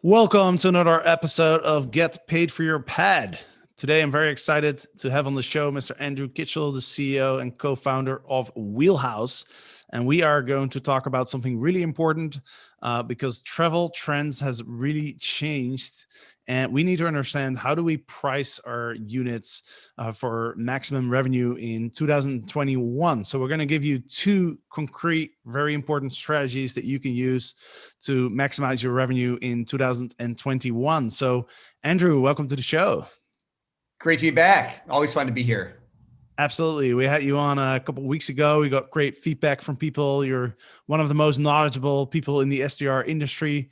Welcome to another episode of Get Paid for Your Pad. Today, I'm very excited to have on the show Mr. Andrew Kitchell, the CEO and co-founder of Wheelhouse. And we are going to talk about something really important because travel trends has really changed. And we need to understand, how do we price our units for maximum revenue in 2021? So we're going to give you two concrete, very important strategies that you can use to maximize your revenue in 2021. So Andrew, welcome to the show. Great to be back. Always fun to be here. Absolutely. We had you on a couple of weeks ago. We got great feedback from people. You're one of the most knowledgeable people in the STR industry.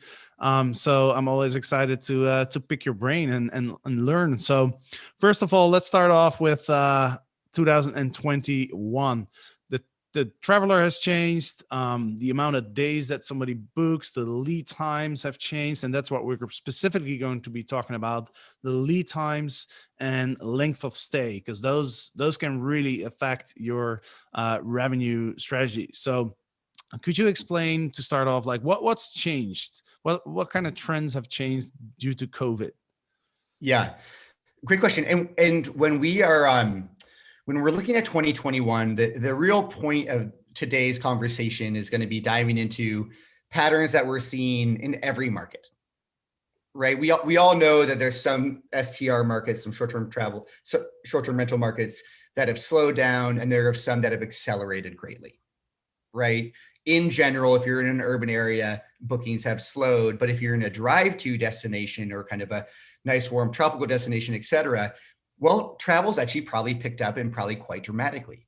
So I'm always excited to pick your brain and learn. So first of all, let's start off with 2021. The traveler has changed. The amount of days that somebody books, the lead times have changed. And that's what we're specifically going to be talking about, the lead times and length of stay, because those can really affect your revenue strategy. So could you explain, to start off, like what's changed? What kind of trends have changed due to COVID? Yeah, great question. And when we are when we're looking at 2021, the real point of today's conversation is going to be diving into patterns that we're seeing in every market, right? We all know that there's some STR markets, some short-term rental markets that have slowed down, and there are some that have accelerated greatly, right? In general, if you're in an urban area, bookings have slowed, but if you're in a drive-to destination or kind of a nice warm tropical destination, et cetera, well, travel's actually probably picked up, and probably quite dramatically.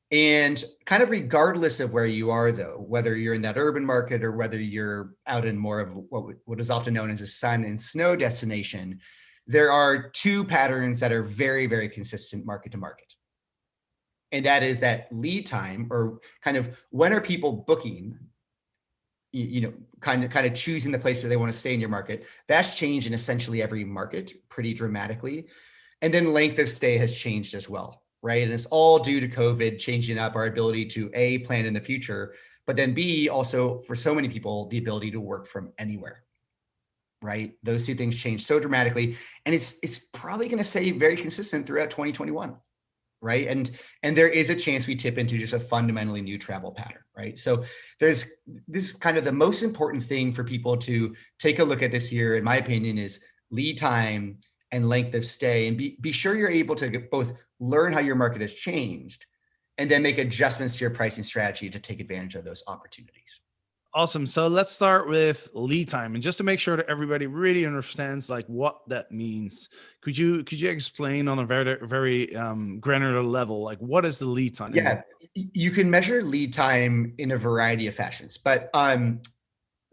And kind of regardless of where you are, though, whether you're in that urban market or whether you're out in more of what is often known as a sun and snow destination, there are two patterns that are very, very consistent market to market. And that is that lead time, or kind of when are people booking, kind of choosing the place that they want to stay in your market. That's changed in essentially every market pretty dramatically. And then length of stay has changed as well, right? And it's all due to COVID changing up our ability to A, plan in the future, but then B, also for so many people, the ability to work from anywhere, right? Those two things changed so dramatically. And it's probably going to stay very consistent throughout 2021, right? And there is a chance we tip into just a fundamentally new travel pattern, right? So this is kind of the most important thing for people to take a look at this year, in my opinion, is lead time and length of stay, and be sure you're able to both learn how your market has changed and then make adjustments to your pricing strategy to take advantage of those opportunities. Awesome. So let's start with lead time, and just to make sure that everybody really understands like what that means, could you explain on a very granular level, like what is the lead time? Yeah, you can measure lead time in a variety of fashions, but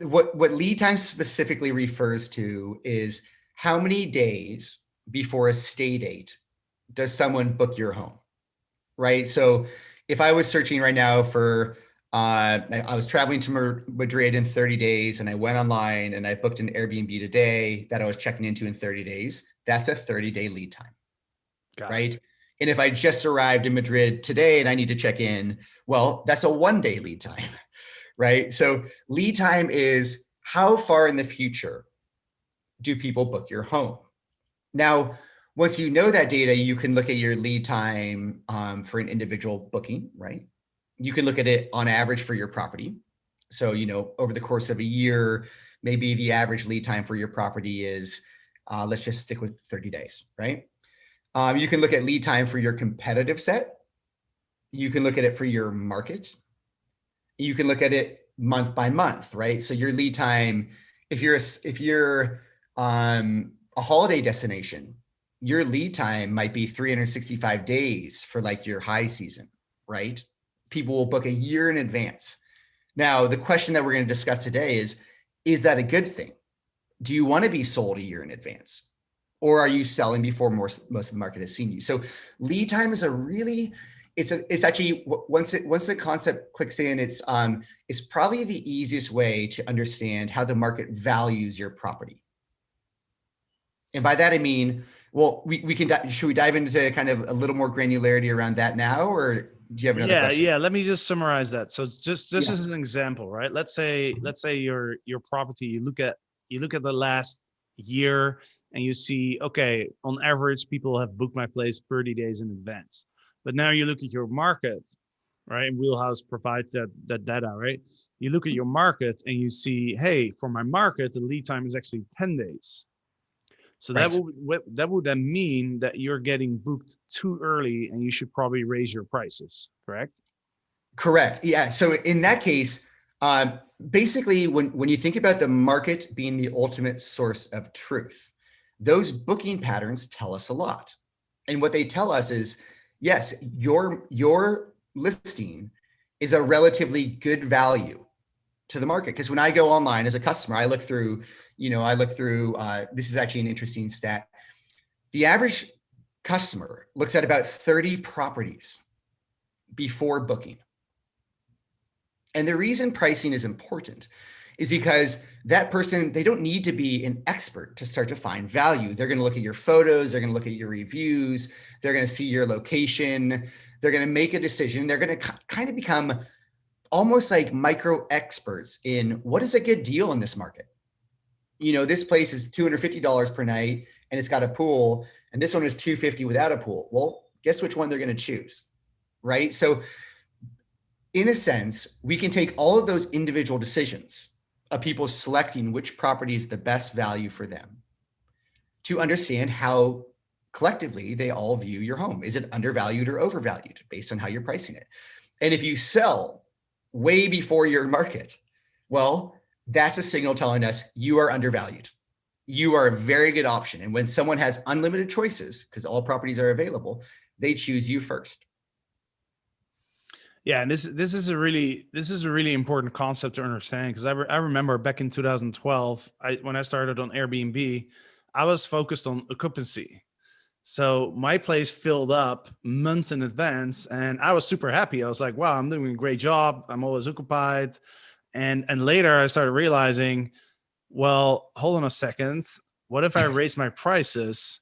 what lead time specifically refers to is how many days before a stay date does someone book your home, right? So if I was searching right now for, I was traveling to Madrid in 30 days, and I went online and I booked an Airbnb today that I was checking into in 30 days, that's a 30-day lead time, right? And if I just arrived in Madrid today and I need to check in, well, that's a 1-day lead time, right? So lead time is how far in the future do people book your home? Now, once you know that data, you can look at your lead time for an individual booking, right? You can look at it on average for your property. So, over the course of a year, maybe the average lead time for your property is, let's just stick with 30 days, right? You can look at lead time for your competitive set. You can look at it for your market. You can look at it month by month, right? So your lead time, if you're a holiday destination, your lead time might be 365 days for like your high season, right? People will book a year in advance. Now, the question that we're going to discuss today is that a good thing? Do you want to be sold a year in advance? Or are you selling before most of the market has seen you? So lead time is it's actually, once the concept clicks in, it's probably the easiest way to understand how the market values your property. And by that, I mean, well, should we dive into kind of a little more granularity around that now, or do you have another question? Yeah. Let me just summarize that. So just as an example, right? Let's say your property, you look at you look at the last year and you see, okay, on average, people have booked my place 30 days in advance. But now you look at your market, right? And Wheelhouse provides that data, right? You look at your market and you see, hey, for my market, the lead time is actually 10 days. So Right. that would then mean that you're getting booked too early and you should probably raise your prices, correct? Correct. Yeah. So in that case, basically, when you think about the market being the ultimate source of truth, those booking patterns tell us a lot. And what they tell us is, yes, your listing is a relatively good value to the market. Because when I go online as a customer, I look through, this is actually an interesting stat. The average customer looks at about 30 properties before booking. And the reason pricing is important is because that person, they don't need to be an expert to start to find value. They're going to look at your photos, they're going to look at your reviews, they're going to see your location, they're going to make a decision. They're going to kind of become almost like micro experts in what is a good deal in this market. This place is $250 per night and it's got a pool, and this one is $250 without a pool. Well, guess which one they're going to choose, right? So in a sense, we can take all of those individual decisions of people selecting which property is the best value for them to understand how collectively they all view your home. Is it undervalued or overvalued based on how you're pricing it? And if you sell way before your market, well, that's a signal telling us you are undervalued. You are a very good option. And when someone has unlimited choices, because all properties are available, they choose you first. Yeah, and this is a really important concept to understand, because I remember back in 2012, when I started on Airbnb, I was focused on occupancy. So my place filled up months in advance, and I was super happy. I was like, wow, I'm doing a great job. I'm always occupied. And later I started realizing, well, hold on a second. What if I raise my prices?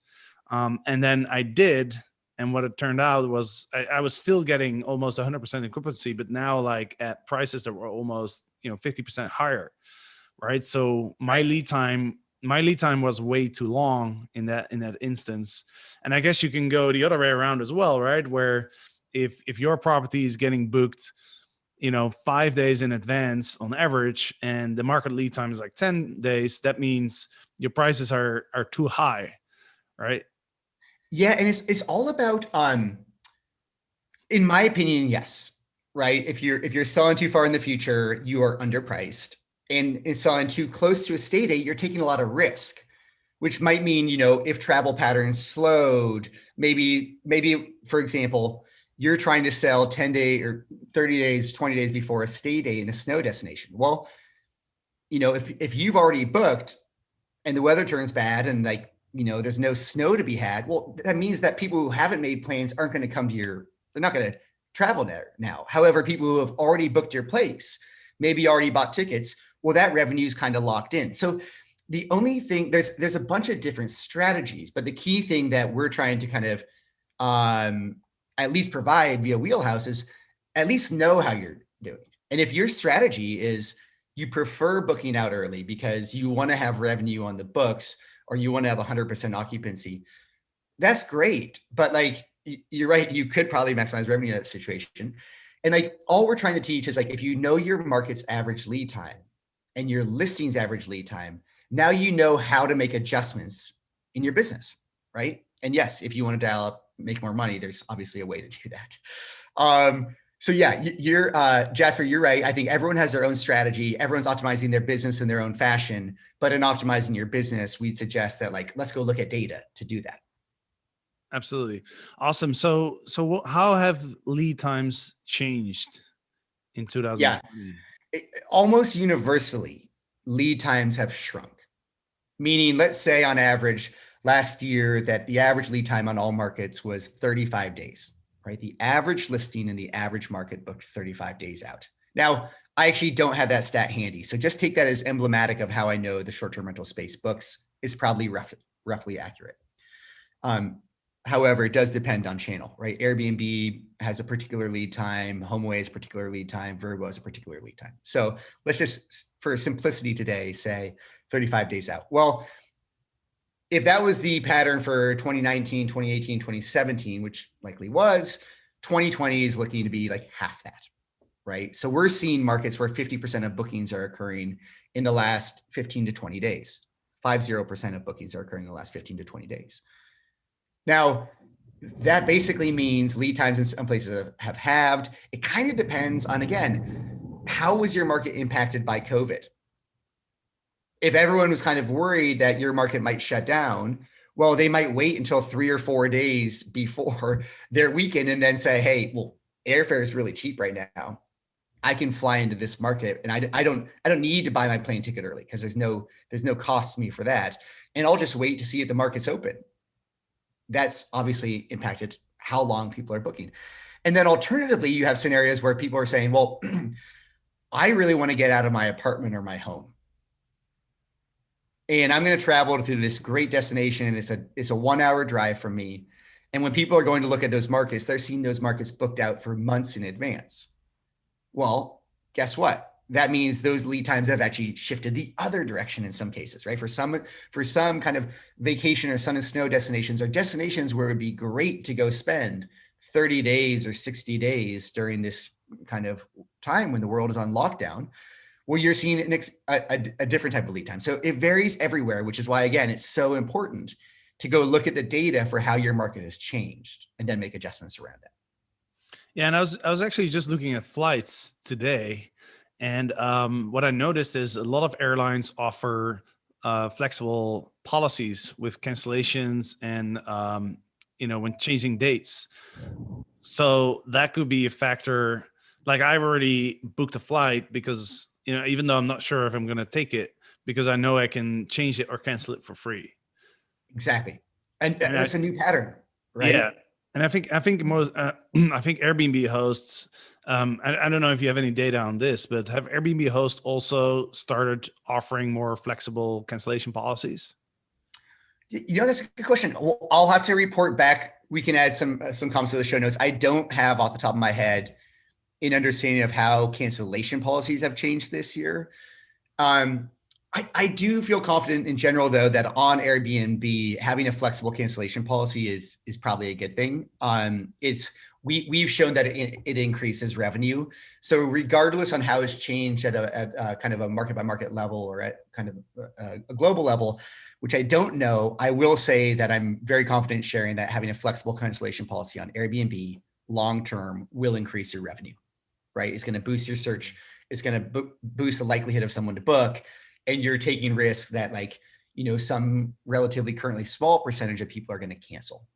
And then I did. And what it turned out was I was still getting almost 100% occupancy, but now like at prices that were almost 50% higher, right? So my lead time was way too long in that instance. And I guess you can go the other way around as well, right? Where if your property is getting booked 5 days in advance on average, and the market lead time is like 10 days, that means your prices are too high, right? Yeah, and it's all about in my opinion, yes. Right? If you're selling too far in the future, you are underpriced. And in selling too close to a state date, you're taking a lot of risk, which might mean, if travel patterns slowed, maybe for example, you're trying to sell 10 days or 30 days, 20 days before a stay day in a snow destination. Well, if you've already booked and the weather turns bad and there's no snow to be had, well, that means that people who haven't made plans aren't going to come to they're not going to travel there now. However, people who have already booked your place, maybe already bought tickets, well, that revenue is kind of locked in. So the only thing, there's a bunch of different strategies, but the key thing that we're trying to kind of at least provide via Wheelhouse is at least know how you're doing. And if your strategy is you prefer booking out early because you want to have revenue on the books, or you want to have 100% occupancy, that's great. But you're right, you could probably maximize revenue in that situation. And all we're trying to teach is if you know your market's average lead time and your listing's average lead time, now you know how to make adjustments in your business, right? And yes, if you want to dial up, make more money, there's obviously a way to do that. So yeah, you're Jasper, you're right. I think everyone has their own strategy. Everyone's optimizing their business in their own fashion, but in optimizing your business, we'd suggest that let's go look at data to do that. Absolutely. Awesome. So how have lead times changed in 2020? Yeah, almost universally, lead times have shrunk. Meaning, let's say on average, last year that the average lead time on all markets was 35 days, right? The average listing in the average market booked 35 days out. Now, I actually don't have that stat handy. So just take that as emblematic of how I know the short-term rental space books is probably roughly accurate. However, it does depend on channel, right? Airbnb has a particular lead time, HomeAway has a particular lead time, Vrbo has a particular lead time. So let's just, for simplicity today, say 35 days out. Well, if that was the pattern for 2019, 2018, 2017, which likely was, 2020 is looking to be like half that, right? So we're seeing markets where 50% of bookings are occurring in the last 15 to 20 days. 50% of bookings are occurring in the last 15 to 20 days. Now, that basically means lead times in some places have halved. It kind of depends on, again, how was your market impacted by COVID? If everyone was kind of worried that your market might shut down, well, they might wait until 3 or 4 days before their weekend and then say, hey, well, airfare is really cheap right now. I can fly into this market and I don't need to buy my plane ticket early because there's no cost to me for that. And I'll just wait to see if the market's open. That's obviously impacted how long people are booking. And then alternatively, you have scenarios where people are saying, well, I really want to get out of my apartment or my home. And I'm going to travel through this great destination. It's a 1 hour drive from me. And when people are going to look at those markets, they're seeing those markets booked out for months in advance. Well, guess what? That means those lead times have actually shifted the other direction in some cases, right? For some kind of vacation or sun and snow destinations, or destinations where it would be great to go spend 30 days or 60 days during this kind of time when the world is on lockdown, well, you're seeing a different type of lead time. So it varies everywhere, which is why, again, it's so important to go look at the data for how your market has changed and then make adjustments around it. Yeah, and I was actually just looking at flights today, and what I noticed is a lot of airlines offer flexible policies with cancellations and when changing dates. So that could be a factor. Like I've already booked a flight because even though I'm not sure if I'm going to take it, because I know I can change it or cancel it for free. Exactly, and that's a new pattern, right? Yeah. And I think most I think Airbnb hosts. I don't know if you have any data on this, but have Airbnb hosts also started offering more flexible cancellation policies? That's a good question. I'll have to report back. We can add some comments to the show notes. I don't have off the top of my head an understanding of how cancellation policies have changed this year. I do feel confident in general, though, that on Airbnb, having a flexible cancellation policy is probably a good thing. We've shown that it increases revenue. So regardless on how it's changed at a kind of a market by market level or at kind of a global level, which I don't know, I will say that I'm very confident sharing that having a flexible cancellation policy on Airbnb long-term will increase your revenue, right? It's going to boost your search. It's going to boost the likelihood of someone to book. And you're taking risk that some relatively currently small percentage of people are going to cancel.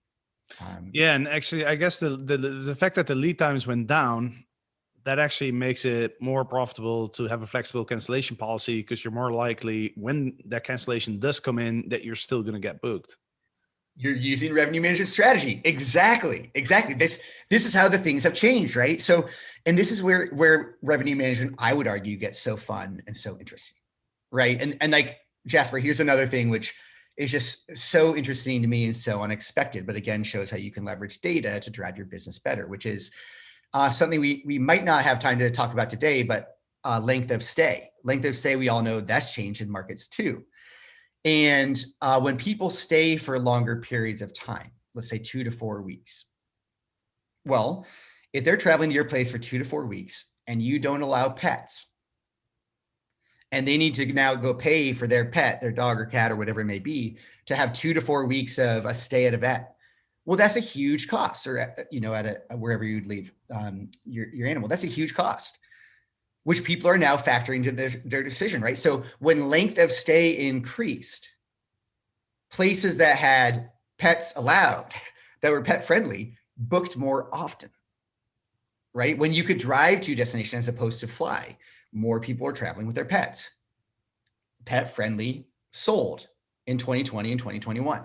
Yeah. And actually, I guess the fact that the lead times went down, that actually makes it more profitable to have a flexible cancellation policy because you're more likely when that cancellation does come in that you're still going to get booked. You're using revenue management strategy. Exactly. This is how the things have changed, right? So, and this is where revenue management, I would argue, gets so fun and so interesting. Right. And like Jasper, here's another thing which is just so interesting to me and so unexpected, but again, shows how you can leverage data to drive your business better, which is something we might not have time to talk about today, but length of stay. Length of stay, we all know that's changed in markets too. And when people stay for longer periods of time, let's say 2 to 4 weeks. Well, if they're traveling to your place for 2 to 4 weeks and you don't allow pets, and they need to now go pay for their pet, their dog or cat or whatever it may be, to have 2 to 4 weeks of a stay at a vet. Well, that's a huge cost, or at wherever you'd leave your animal. That's a huge cost, which people are now factoring into their decision, right? So when length of stay increased, places that had pets allowed, that were pet friendly, booked more often, right? When you could drive to a destination as opposed to fly, more people are traveling with their pets. Pet friendly sold in 2020 and 2021.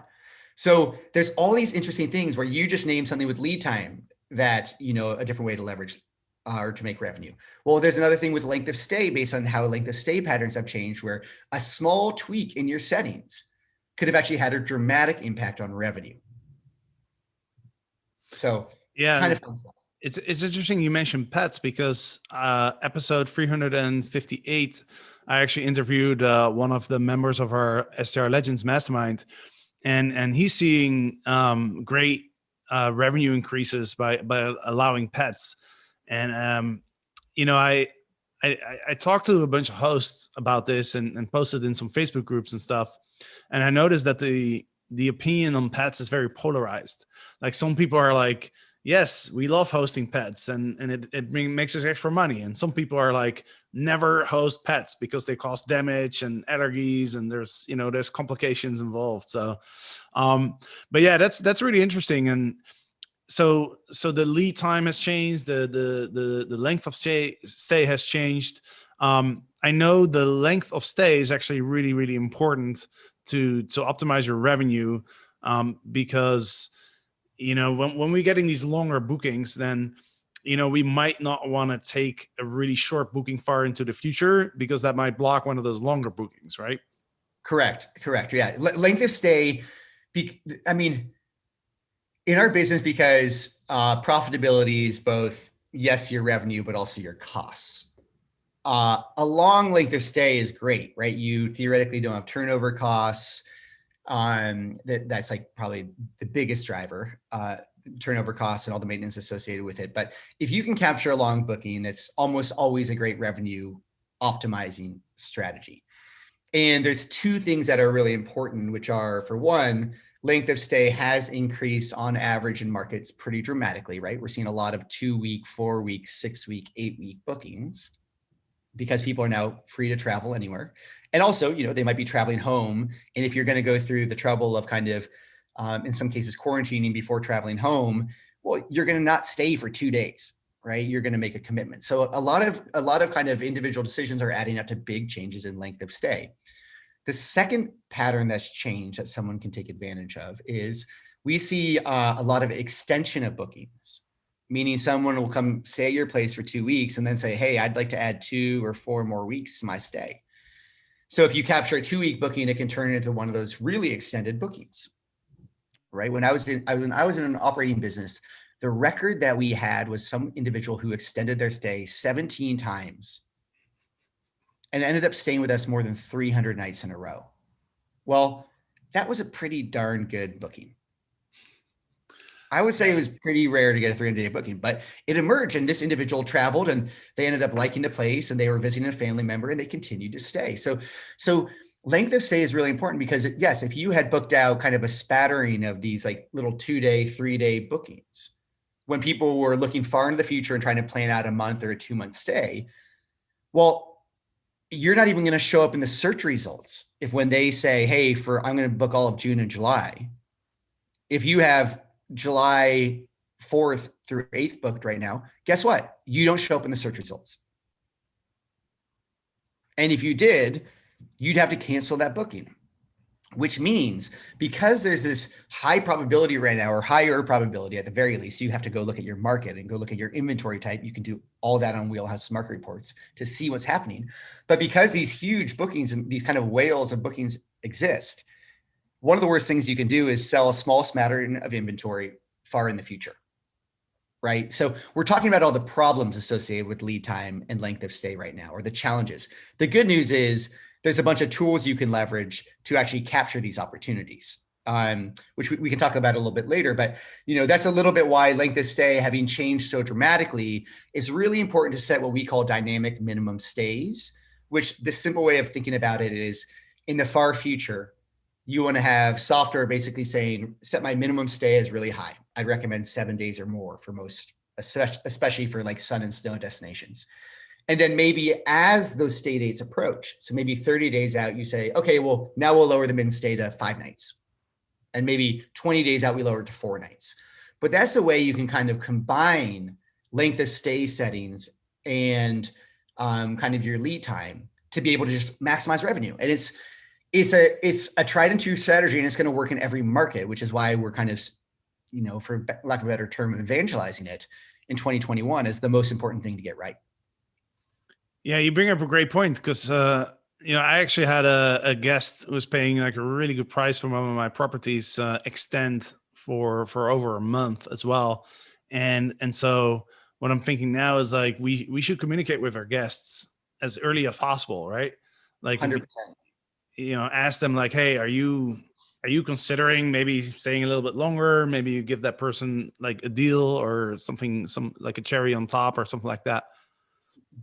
So there's all these interesting things where you just name something with lead time that, a different way to leverage or to make revenue. Well, there's another thing with length of stay based on how length of stay patterns have changed, where a small tweak in your settings could have actually had a dramatic impact on revenue. So Yeah, kind of fun stuff. it's interesting you mentioned pets because episode 358, I actually interviewed one of the members of our STR Legends mastermind, and he's seeing great revenue increases by allowing pets. And I talked to a bunch of hosts about this and posted in some Facebook groups and stuff, and I noticed that the opinion on pets is very polarized. Like some people are like, yes, we love hosting pets and it makes us extra money. And some people are like, never host pets because they cause damage and allergies and there's complications involved. So, but yeah, that's really interesting. And so the lead time has changed, the length of stay has changed. I know the length of stay is actually really, really important to optimize your revenue, because when we're getting these longer bookings, then we might not want to take a really short booking far into the future because that might block one of those longer bookings, right? Correct. Yeah. Length of stay. I mean, in our business, because profitability is both, yes, your revenue, but also your costs. A long length of stay is great, right? You theoretically don't have turnover costs. That's like probably the biggest driver, turnover costs and all the maintenance associated with it. But if you can capture a long booking, it's almost always a great revenue optimizing strategy. And there's two things that are really important, which are, for one, length of stay has increased on average in markets pretty dramatically, right? We're seeing a lot of 2-week, 4-week, 6-week, 8-week bookings because people are now free to travel anywhere. And also, they might be traveling home. And if you're going to go through the trouble of kind of, in some cases, quarantining before traveling home, well, you're going to not stay for 2 days, right? You're going to make a commitment. So a lot of kind of individual decisions are adding up to big changes in length of stay. The second pattern that's changed that someone can take advantage of is we see a lot of extension of bookings, meaning someone will come stay at your place for 2 weeks and then say, hey, I'd like to add 2 or 4 more weeks to my stay. So if you capture a 2-week booking, it can turn into one of those really extended bookings, right? When I was in an operating business, the record that we had was some individual who extended their stay 17 times and ended up staying with us more than 300 nights in a row. Well, that was a pretty darn good booking. I would say it was pretty rare to get a 300-day booking, but it emerged, and this individual traveled and they ended up liking the place and they were visiting a family member and they continued to stay. So length of stay is really important because yes, if you had booked out kind of a spattering of these like little 2-day, 3-day bookings, when people were looking far into the future and trying to plan out a month or a 2-month stay, well, you're not even going to show up in the search results. If when they say, hey, I'm going to book all of June and July, if you have July 4th through 8th booked right now, guess what? You don't show up in the search results. And if you did, you'd have to cancel that booking, which means because there's this high probability right now, or higher probability at the very least, you have to go look at your market and go look at your inventory type. You can do all that on Wheelhouse market reports to see what's happening. But because these huge bookings and these kind of whales of bookings exist, one of the worst things you can do is sell a small smattering of inventory far in the future, right? So we're talking about all the problems associated with lead time and length of stay right now, or the challenges. The good news is there's a bunch of tools you can leverage to actually capture these opportunities, which we can talk about a little bit later. But that's a little bit why length of stay, having changed so dramatically, is really important to set what we call dynamic minimum stays, which the simple way of thinking about it is in the far future, you want to have software basically saying, set my minimum stay as really high. I'd recommend 7 days or more for most, especially for like sun and snow destinations. And then maybe as those stay dates approach, so maybe 30 days out, you say, okay, well, now we'll lower the min stay to 5 nights. And maybe 20 days out, we lower it to 4 nights. But that's a way you can kind of combine length of stay settings and kind of your lead time to be able to just maximize revenue. And it's a tried and true strategy, and it's going to work in every market, which is why we're kind of, for lack of a better term, evangelizing it in 2021 as the most important thing to get right. Yeah, you bring up a great point because, I actually had a guest who was paying like a really good price for one of my properties extend for over a month as well. And so what I'm thinking now is like we should communicate with our guests as early as possible, right? Like, 100%. ask them like, hey, are you considering maybe staying a little bit longer? Maybe you give that person like a deal or something, some like a cherry on top or something like that.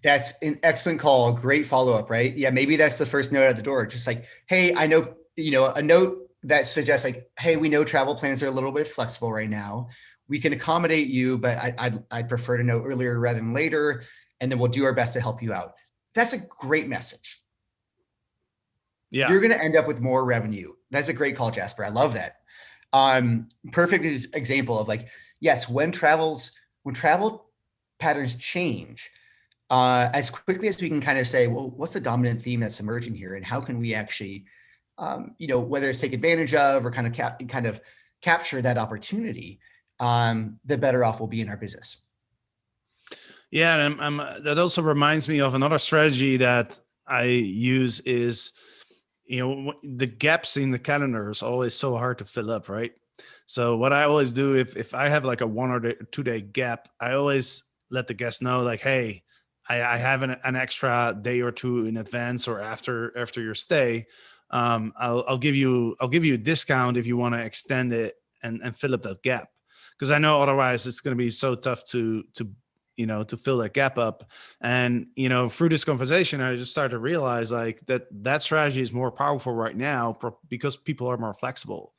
That's an excellent call. Great follow-up, right? Yeah, maybe that's the first note at the door. Just like, hey, I know, a note that suggests like, hey, we know travel plans are a little bit flexible right now. We can accommodate you, but I'd prefer to know earlier rather than later, and then we'll do our best to help you out. That's a great message. Yeah. You're going to end up with more revenue. That's a great call, Jasper. I love that. Perfect example of like, yes, when travel patterns change, as quickly as we can kind of say, well, what's the dominant theme that's emerging here, and how can we actually, whether it's take advantage of or kind of capture that opportunity, the better off we'll be in our business. Yeah, and that also reminds me of another strategy that I use is, the gaps in the calendar is always so hard to fill up, right? So what I always do, if I have like a 1 or 2 day gap, I always let the guests know like, hey, I have an extra day or two in advance or after your stay. I'll give you a discount if you want to extend it and fill up that gap, because I know otherwise it's going to be so tough to fill that gap up. And through this conversation, I just started to realize like that strategy is more powerful right now because people are more flexible.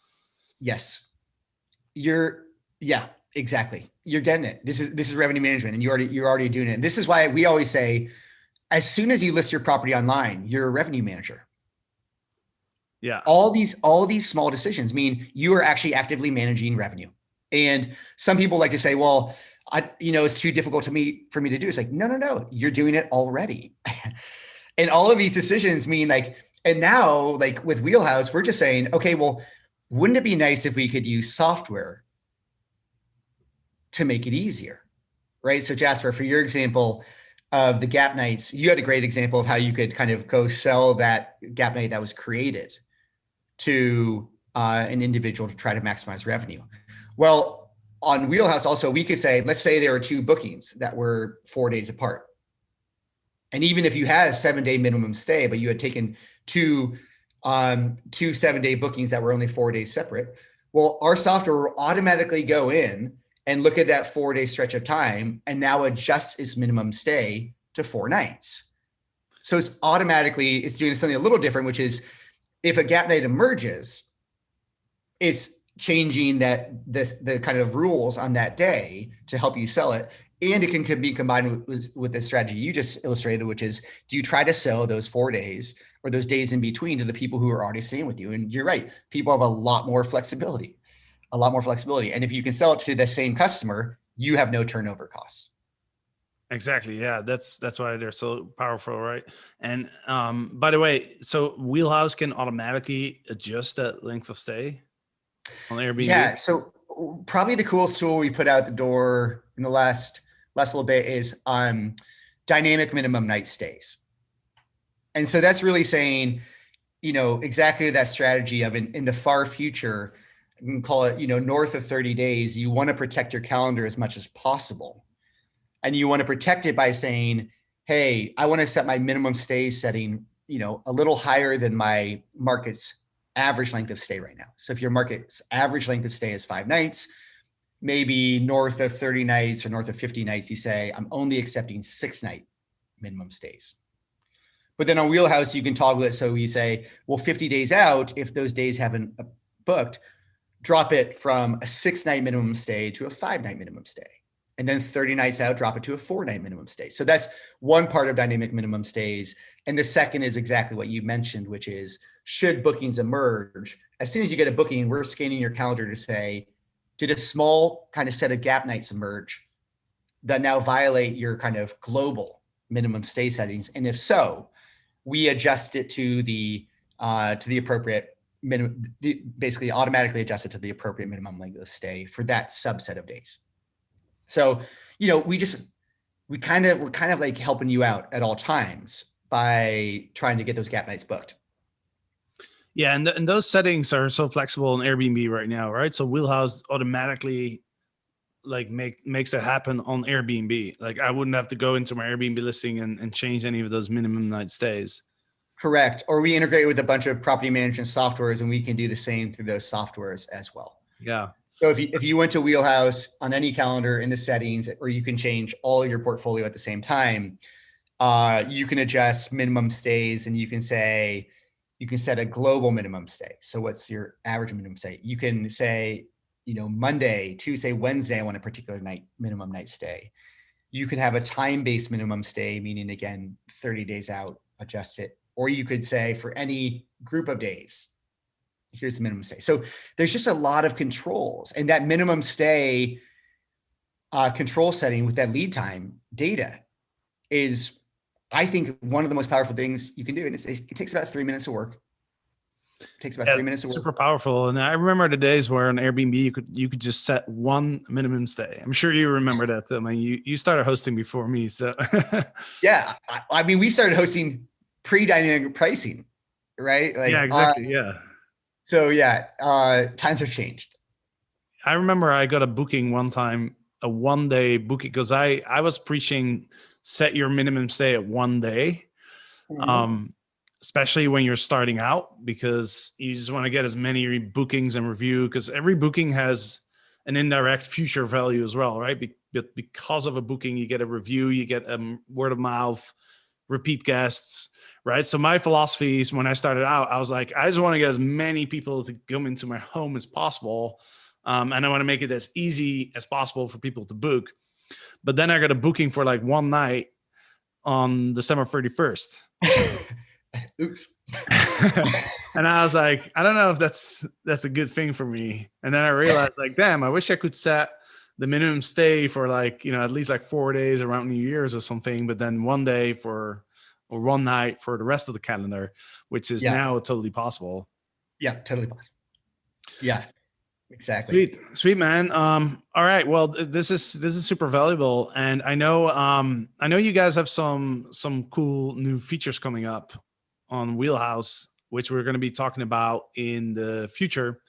Yes, yeah, exactly. You're getting it. This is revenue management, and you're already doing it. And this is why we always say, as soon as you list your property online, you're a revenue manager. Yeah. All these small decisions mean you are actually actively managing revenue. And some people like to say, well, it's too difficult for me to do. It's like, no, you're doing it already. And all of these decisions mean like, and now like with Wheelhouse, we're just saying, okay, well, wouldn't it be nice if we could use software to make it easier, right? So Jasper, for your example of the gap nights, you had a great example of how you could kind of go sell that gap night that was created to an individual to try to maximize revenue. Well, on Wheelhouse also, we could say, let's say there were 2 bookings that were 4 days apart. And even if you had a 7-day minimum stay, but you had taken two 7-day bookings that were only 4 days separate, well, our software will automatically go in and look at that 4-day stretch of time and now adjust its minimum stay to 4 nights. So it's doing something a little different, which is if a gap night emerges, it's changing the kind of rules on that day to help you sell it. And it can be combined with the strategy you just illustrated, which is, do you try to sell those 4 days or those days in between to the people who are already staying with you? And you're right, people have a lot more flexibility. And if you can sell it to the same customer, you have no turnover costs. Exactly. Yeah, that's why they're so powerful, right? And by the way, so Wheelhouse can automatically adjust that length of stay on Airbnb. Yeah. So probably the coolest tool we put out the door in the last little bit is dynamic minimum night stays. And so that's really saying, exactly that strategy of in the far future, you can call it, north of 30 days, you want to protect your calendar as much as possible. And you want to protect it by saying, hey, I want to set my minimum stay setting, a little higher than my market's average length of stay right now. So if your market's average length of stay is 5 nights, maybe north of 30 nights or north of 50 nights, you say, I'm only accepting 6-night minimum stays. But then on Wheelhouse, you can toggle it. So you say, well, 50 days out, if those days haven't booked, drop it from a 6-night minimum stay to a 5-night minimum stay. And then 30 nights out, drop it to a 4-night minimum stay. So that's one part of dynamic minimum stays. And the second is exactly what you mentioned, which is, should bookings emerge, as soon as you get a booking, we're scanning your calendar to say, did a small kind of set of gap nights emerge that now violate your kind of global minimum stay settings? And if so, we adjust it to the appropriate minimum, basically automatically adjust it to the appropriate minimum length of stay for that subset of days. So, we're kind of like helping you out at all times by trying to get those gap nights booked. Yeah, and those settings are so flexible on Airbnb right now, right? So Wheelhouse automatically like makes it happen on Airbnb. Like I wouldn't have to go into my Airbnb listing and change any of those minimum night stays. Correct. Or we integrate with a bunch of property management softwares, and we can do the same through those softwares as well. Yeah. So if you went to Wheelhouse on any calendar in the settings, or you can change all of your portfolio at the same time, you can adjust minimum stays, and you can set a global minimum stay. So what's your average minimum stay? You can say, Monday, Tuesday, Wednesday, I want a particular minimum night stay. You can have a time-based minimum stay, meaning again, 30 days out, adjust it. Or you could say for any group of days, here's the minimum stay. So there's just a lot of controls, and that minimum stay control setting with that lead time data is, I think, one of the most powerful things you can do. And it takes about 3 minutes of work. It takes about 3 minutes of work. Super powerful. And I remember the days where on Airbnb you could just set one minimum stay. I'm sure you remember that. I mean, you started hosting before me, so yeah. I mean, we started hosting pre-dynamic pricing, right? Like, yeah, exactly. Yeah. So yeah, times have changed. I remember I got a booking one time, a 1 day booking, because I was preaching set your minimum stay at 1 day. Mm-hmm. Especially when you're starting out, because you just want to get as many bookings and review, because every booking has an indirect future value as well, right? Because of a booking, you get a review, you get word of mouth, repeat guests, right? So my philosophy is, when I started out, I was like, I just want to get as many people to come into my home as possible. And I want to make it as easy as possible for people to book. But then I got a booking for like one night on December 31st. Oops. And I was like, I don't know if that's a good thing for me. And then I realized, like, damn, I wish I could set the minimum stay for like, at least like 4 days around New Year's or something, but then 1 day or 1 night for the rest of the calendar, which is now totally possible. Yeah, totally possible. Yeah, exactly. Sweet, man. All right. Well, this is super valuable. And I know you guys have some cool new features coming up on Wheelhouse, which we're going to be talking about in the future.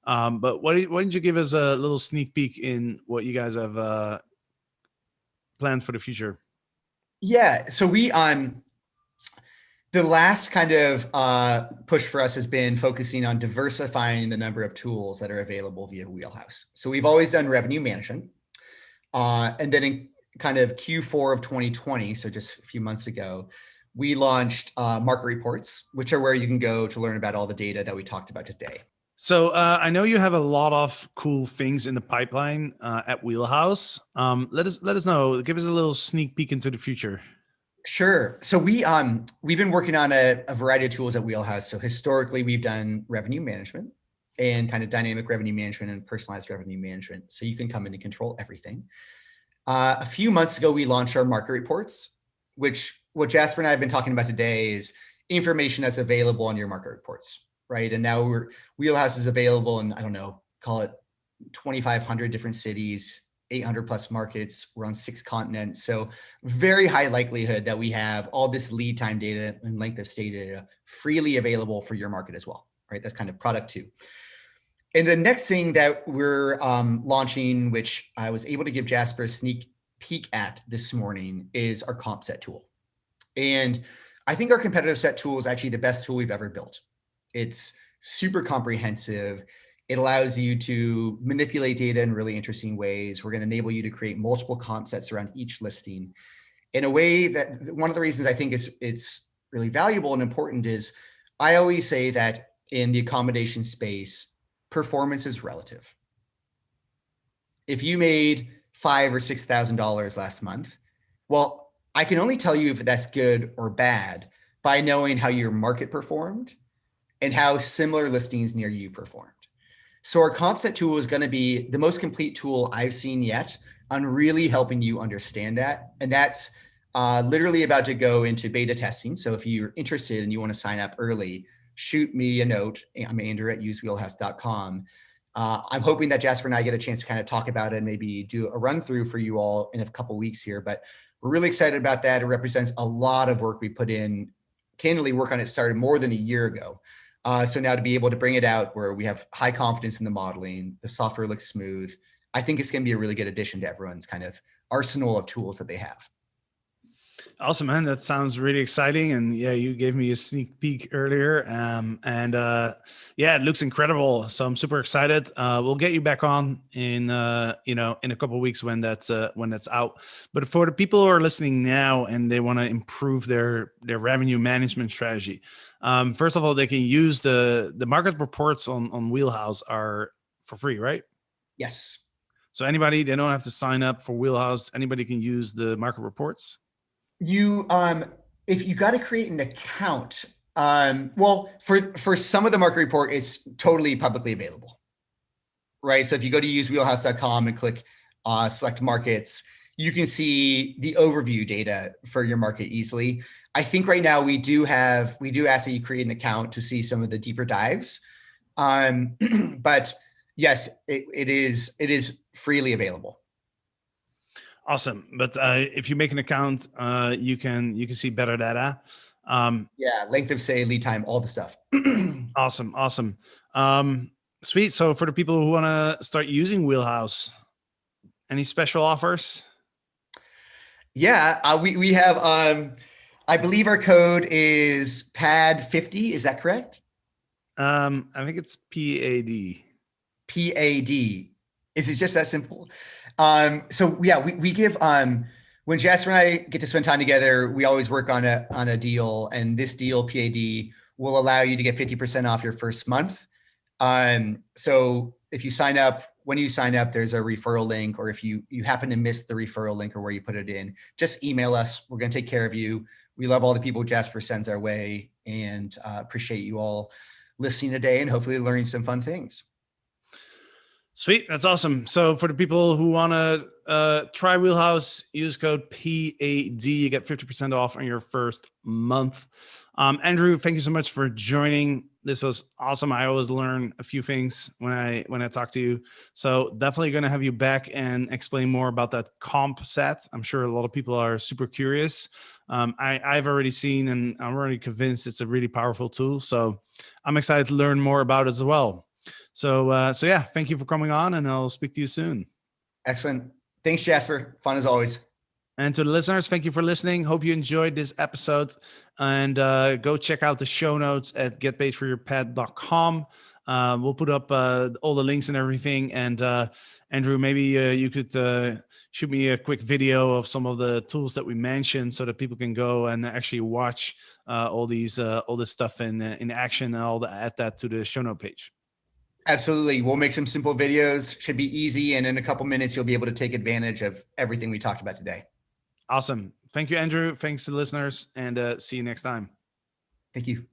But why didn't you give us a little sneak peek in what you guys have planned for the future? Yeah. So the last kind of push for us has been focusing on diversifying the number of tools that are available via Wheelhouse. So we've always done revenue management. And then in kind of Q4 of 2020, so just a few months ago, we launched market reports, which are where you can go to learn about all the data that we talked about today. So I know you have a lot of cool things in the pipeline at Wheelhouse. Let us know. Give us a little sneak peek into the future. Sure. So we've been working on a variety of tools at Wheelhouse. So historically, we've done revenue management and kind of dynamic revenue management and personalized revenue management. So you can come in and control everything. A few months ago, we launched our market reports, which what Jasper and I have been talking about today is information that's available on your market reports, right? And now Wheelhouse is available in, I don't know, call it 2,500 different cities, 800 plus markets. We're on 6 continents. So very high likelihood that we have all this lead time data and length of stay data freely available for your market as well, right? That's kind of product 2. And the next thing that we're launching, which I was able to give Jasper a sneak peek at this morning, is our comp set tool. And I think our competitive set tool is actually the best tool we've ever built. It's super comprehensive. It allows you to manipulate data in really interesting ways. We're going to enable you to create multiple comp sets around each listing in a way that, one of the reasons I think it's really valuable and important is, I always say that in the accommodation space, performance is relative. If you made $5,000 or $6,000 last month, well, I can only tell you if that's good or bad by knowing how your market performed and how similar listings near you performed. So our comp set tool is going to be the most complete tool I've seen yet on really helping you understand that. And that's literally about to go into beta testing. So if you're interested and you want to sign up early, shoot me a note. I'm Andrew at usewheelhouse.com. I'm hoping that Jasper and I get a chance to kind of talk about it and maybe do a run through for you all in a couple of weeks here. But we're really excited about that. It represents a lot of work we put in. Candidly, work on it started more than a year ago. So now to be able to bring it out where we have high confidence in the modeling, the software looks smooth, I think it's going to be a really good addition to everyone's kind of arsenal of tools that they have. Awesome, man. That sounds really exciting. And yeah, you gave me a sneak peek earlier. Yeah, it looks incredible. So I'm super excited. We'll get you back on in in a couple of weeks when that's out. But for the people who are listening now and they want to improve their revenue management strategy, first of all, they can use the market reports on Wheelhouse are for free, right? Yes. So anybody, they don't have to sign up for Wheelhouse. Anybody can use the market reports. You if you got to create an account, well, for some of the market report, it's totally publicly available, right? So if you go to usewheelhouse.com and click select markets, you can see the overview data for your market easily. I think right now we do ask that you create an account to see some of the deeper dives. But yes, it is freely available. Awesome. But if you make an account, you can see better data. Yeah, length of stay, lead time, all the stuff. Awesome. Sweet. So for the people who want to start using Wheelhouse, any special offers? Yeah, we have, I believe our code is PAD50. Is that correct? I think it's PAD. PAD. Is it just that simple? So yeah, we give, when Jasper and I get to spend time together, we always work on a deal, and this deal, PAD, will allow you to get 50% off your first month. So if you sign up, when you sign up, there's a referral link, or if you happen to miss the referral link or where you put it in, just email us. We're going to take care of you. We love all the people Jasper sends our way, and appreciate you all listening today and hopefully learning some fun things. Sweet. That's awesome. So for the people who want to try Wheelhouse, use code PAD. You get 50% off on your first month. Andrew, thank you so much for joining. This was awesome. I always learn a few things when I talk to you. So definitely going to have you back and explain more about that comp set. I'm sure a lot of people are super curious. I've already seen, and I'm already convinced it's a really powerful tool. So I'm excited to learn more about it as well. So yeah, thank you for coming on, and I'll speak to you soon. Excellent. Thanks, Jasper. Fun as always. And to the listeners, thank you for listening. Hope you enjoyed this episode, and go check out the show notes at getpaidforyourpad.com. We'll put up all the links and everything. And Andrew, maybe you could shoot me a quick video of some of the tools that we mentioned, so that people can go and actually watch all this stuff in action, and I'll add that to the show note page. Absolutely. We'll make some simple videos. Should be easy. And in a couple minutes, you'll be able to take advantage of everything we talked about today. Awesome. Thank you, Andrew. Thanks to the listeners, and see you next time. Thank you.